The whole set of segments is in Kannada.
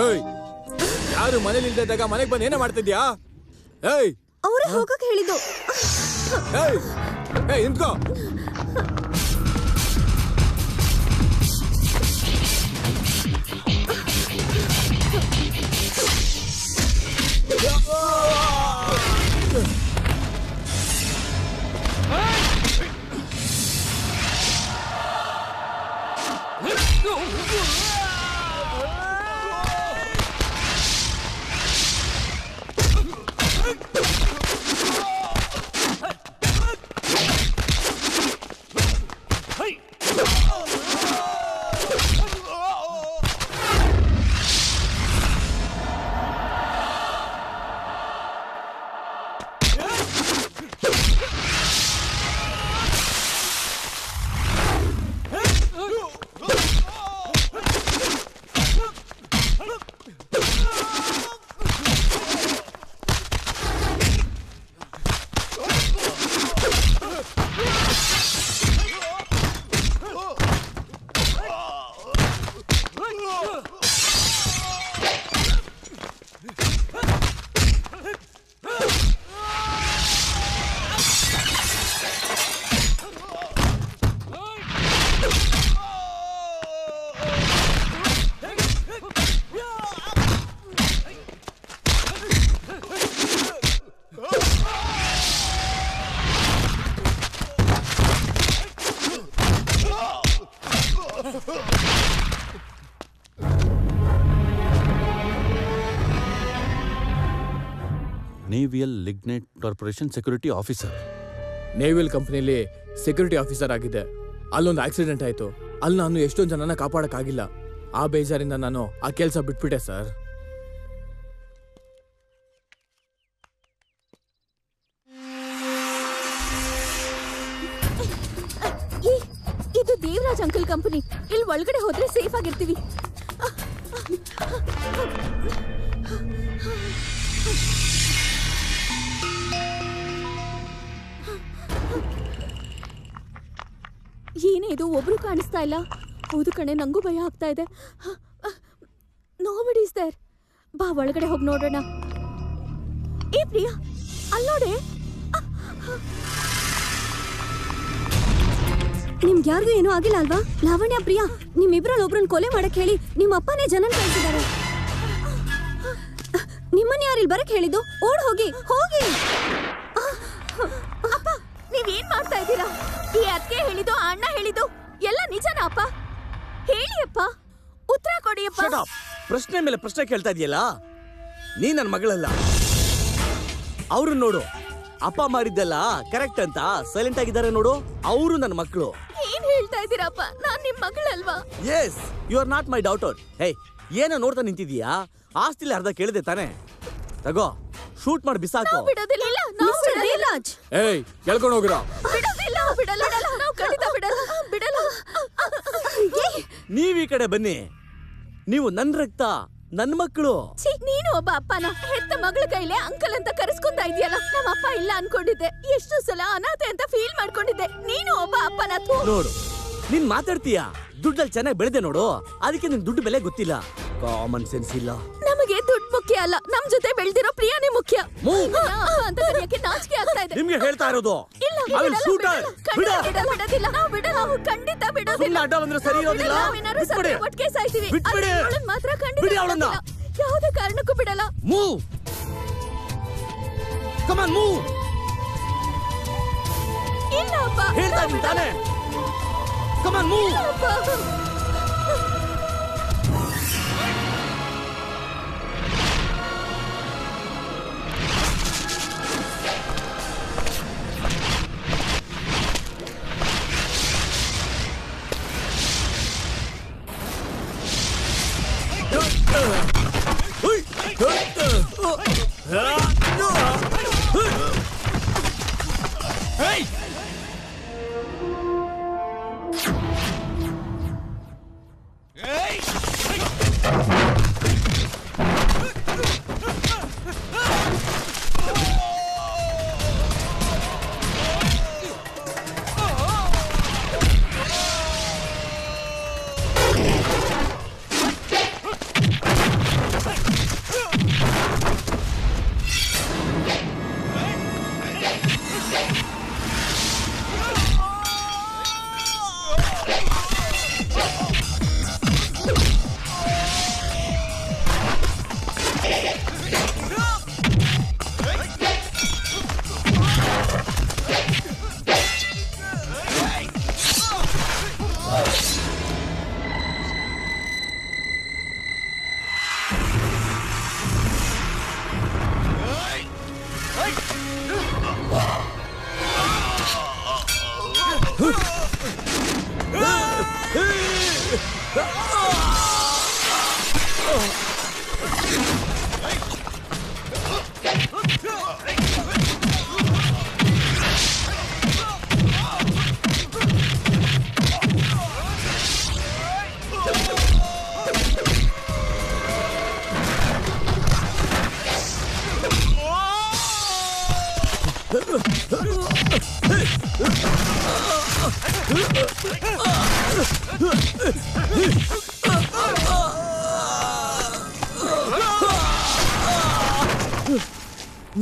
ಏಯ್ ಯಾರು ಮನೇಲಿ ಇಲ್ದಾಗ ಮನೆಗೆ ಬಂದು ಏನೇ ಮಾಡ್ತಿದ್ಯಾ? ಏಯ್ ಅವರೇ ಹೋಗಕ್ಕೆ ಹೇಳಿದ್ದು. ಏಯ್ ಏಯ್ ನಿಂತ್ಕೋ. Neyveli lignite corporation security officer. Neyveli ಕಂಪ್ನಿಲಿ ಸೆಕ್ಯೂರಿಟಿ ಆಫೀಸರ್ ಆಗಿದೆ. ಅಲ್ಲೊಂದು ಆಕ್ಸಿಡೆಂಟ್ ಆಯ್ತು. ಅಲ್ಲಿ ನಾನು ಎಷ್ಟೊಂದು ಜನನ ಕಾಪಾಡಕ್ಕಾಗಿಲ್ಲ. ಆ ಬೇಜಾರಿಂದ ನಾನು ಆ ಕೆಲಸ ಬಿಟ್ಬಿಟ್ಟೆ ಸರ್. ಇದು ದೇವರಾಜ್ ಅಂಕಲ್ ಕಂಪನಿ. ಇಲ್ಲಿ ಒಳಗಡೆ ಹೋದ್ರೆ ಸೇಫ್ ಆಗಿರ್ತೀವಿ. ಏನೇ ಇದು, ಒಬ್ರು ಕಾಣಿಸ್ತಾ ಇಲ್ಲ. ಹೌದು ಕಣೆ, ನಂಗೂ ಭಯ ಆಗ್ತಾ ಇದೆ. Nobody is there. ಬಾ ಒಳಗಡೆ ಹೋಗಿ ನೋಡೋಣ. ಏ ಪ್ರಿಯಾ, ಅಲ್ಲಿ ನೋಡಿ. ನಿಮ್ಗೆ ಯಾರಿಗೂ ಏನೂ ಆಗಿಲ್ಲ ಅಲ್ವಾ? ಲಾವಣ್ಯ, ಪ್ರಿಯಾ, ನಿಮ್ಮಿಬ್ರಲ್ಲಿ ಒಬ್ರನ್ನ ಕೊಲೆ ಮಾಡಕ್ ಹೇಳಿ ನಿಮ್ಮ ಅಪ್ಪನೇ ಜನನ್ ಕಳಿಸಿದ್ದಾರೆ. ನಿಮ್ಮನ್ನ ಯಾರಿಲ್ ಬರಕ್ ಹೇಳಿದ್ದು? ಓಡ್ ಹೋಗಿ ಹೋಗಿ. ಅಪ್ಪ, ನೀವೇನ್ ಮಾಡ್ತಾ ಇದ್ದೀರಾ? ಈ ಅತ್ತೆ ಹೇಳಿದ್ದು, ಅಣ್ಣ ಹೇಳಿದ್ದು ಎಲ್ಲ ನಿಜನಾ ಅಪ್ಪ? ಹೇಳಿ ಅಪ್ಪ, ಉತ್ತರ ಕೊಡಿ ಅಪ್ಪ. ಪ್ರಶ್ನೆ ಮೇಲೆ ಪ್ರಶ್ನೆ ಕೇಳ್ತಾ ಇದೆಯಲ್ಲ. ನೀ ನನ್ನ ಮಗಳಲ್ಲ. ಅವ್ರನ್ನ ನೋಡು, ಅಪ್ಪ ಮಾಡಿದ್ದೆಲ್ಲ ಕರೆಕ್ಟ್ ಅಂತ ಸೈಲೆಂಟ್ ಆಗಿದ್ದಾರೆ ನೋಡು. ಅವರು ನನ್ನ ಮಕ್ಕಳು. ಏನ್ ಹೇಳ್ತಾ ಇದ್ದೀರಪ್ಪ? ನಾನ್ ನಿಮ್ ಮಗಳಲ್ವಾ? Yes, you are not my daughter. ಹೇ, ಏನೋ ನೋಡ್ತಾ ನಿಂತಿದೀಯಾ? ಆಸ್ತಿಲಿ ಅರ್ಧ ಕೇಳಿದೆ ತಾನೆ. ತಗೋ, ಶೂಟ್ ಮಾಡಿ ಬಿಸಾಕು. ಬಿಡೋದಿಲ್ಲ. ಮಿಸ್ಟರ್ ದೇವರಾಜ್, ಏಯ್ ಕೇಳ್ಕೊಂಡು ಹೋಗಿರೋ. ಬಿಡೋದಿಲ್ಲ, ಬಿಡಲ್ಲ, ನಾವು ಖಂಡಿತ ಬಿಡಲ್ಲ, ಬಿಡಲ್ಲ. ನೀವ್ ಈ ಕಡೆ ಬನ್ನಿ. ನೀವು ನನ್ ರಕ್ತ, ನನ್ ಮಕ್ಕಳು. ನೀನು ಒಬ್ಬ ಅಪ್ಪನ ಹೆತ್ತ ಮಗಳ ಕೈಲೇ ಅಂಕಲ್ ಅಂತ ಕರೆಸ್ಕೊಂತಾ ಇದೆಯಲ್ಲ. ನಮ್ಮ ಅಪ್ಪ ಇಲ್ಲ ಅನ್ಕೊಂಡಿದ್ದೆ. ಎಷ್ಟು ಸಲ ಅನಾಥೆ ಅಂತ ಫೀಲ್ ಮಾಡ್ಕೊಂಡಿದ್ದೆ. ನೀನು ಒಬ್ಬ ಅಪ್ಪನ. ನೋಡು, ನೀನ್ ಮಾತಾಡ್ತೀಯ. ದುಡ್ಡಲ್ಲಿ ಚೆನ್ನಾಗಿ ಬೆಳೆದೆ ನೋಡು. ಅದಕ್ಕೆ ನಿನ್ ದುಡ್ಡು ಬೆಲೆ ಗೊತ್ತಿಲ್ಲ. ಕಾಮನ್ ಸೆನ್ಸ್ ಇಲ್ಲ. ನಮಗೆ ದುಡ್ಡು ಮುಖ್ಯ ಅಲ್ಲ, ನಮ್ ಜೊತೆ ಬೆಳೆದಿರೋ ಪ್ರಿಯಾನೇ ಮುಖ್ಯ ಅಂತ ಕರೆಯಕ್ಕೆ ನಾಚಿಕೆ ಆಗ್ತಾ ಇದೆ. ನಿಮ್ಗೆ ಹೇಳ್ತಾ ಇರೋದು. ಇಲ್ಲ, ಬಿಡೋದಿಲ್ಲ, ನಾವು ಬಿಡಲ್ಲ, ನಾವು ಖಂಡಿತ ಬಿಡೋದಿಲ್ಲ. ಅಡ್ಡ ಬಂದ್ರೆ ಸರಿ ಇರೋದಿಲ್ಲ. ಒಟ್ಟಿಗೆ ಸಾಯ್ತೀವಿ. ಮಾತ್ರ ಖಂಡಿತ ಯಾವುದೇ ಕಾರಣಕ್ಕೂ ಬಿಡಲ್ಲ. Move, come on move. ಇಲ್ಲ ಅಪ್ಪ, ಹೇಳ್ತಾ ಇದ್ದೀನಿ ತಾನೆ. Come on move.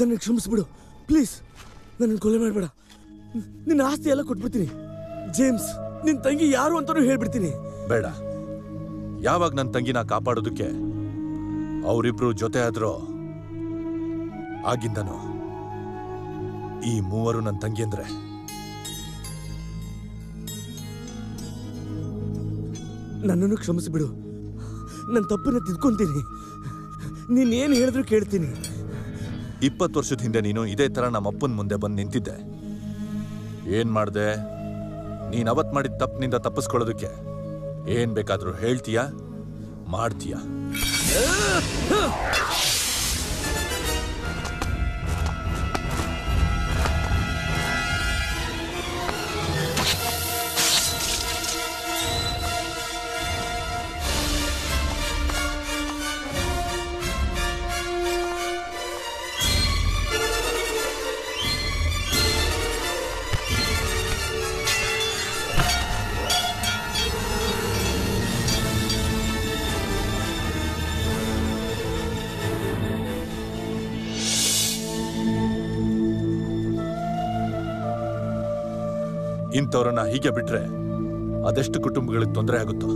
ನನ್ನ ಕ್ಷಮಿಸ್ಬಿಡು ಪ್ಲೀಸ್. ನನ್ನ ಕೊಲೆ ಮಾಡಬೇಡ. ನಿನ್ನ ಆಸ್ತಿ ಎಲ್ಲ ಕೊಟ್ಬಿಡ್ತೀನಿ. ಜೇಮ್ಸ್, ನಿನ್ ತಂಗಿ ಯಾರು ಅಂತಾನೂ ಹೇಳ್ಬಿಡ್ತೀನಿ. ಬೇಡ. ಯಾವಾಗ ನನ್ನ ತಂಗಿನ ಕಾಪಾಡೋದಕ್ಕೆ ಅವರಿಬ್ರು ಜೊತೆ ಆದ್ರೋ ಆಗಿಂದನು ಈ ಮೂವರು ನನ್ನ ತಂಗಿ ಅಂದ್ರೆ ನನ್ನನ್ನು ಕ್ಷಮಿಸ್ಬಿಡು. ನನ್ನ ತಪ್ಪನ್ನ ತಿದ್ಕೊಂತೀನಿ. ನೀನೇನು ಹೇಳಿದ್ರು ಕೇಳ್ತೀನಿ. 20 ವರ್ಷದ ಹಿಂದೆ ನೀನು ಇದೇ ತರ ನಮ್ಮ ಅಪ್ಪನ ಮುಂದೆ ಬಂದು ನಿಂತಿದ್ದೆ. ಏನ್ ಮಾಡ್ದೆ? ನೀನ್ ಅವತ್ ಮಾಡಿದ ತಪ್ಪಿನಿಂದ ತಪ್ಪಿಸ್ಕೊಳ್ಳೋದಕ್ಕೆ ಏನ್ ಬೇಕಾದ್ರೂ ಹೇಳ್ತೀಯಾ, ಮಾಡ್ತೀಯಾ? ಇಂಥವ್ರನ್ನ ಹೀಗೆ ಬಿಟ್ರೆ ಅದೆಷ್ಟು ಕುಟುಂಬಗಳಿಗೆ ತೊಂದರೆ ಆಗುತ್ತೋ.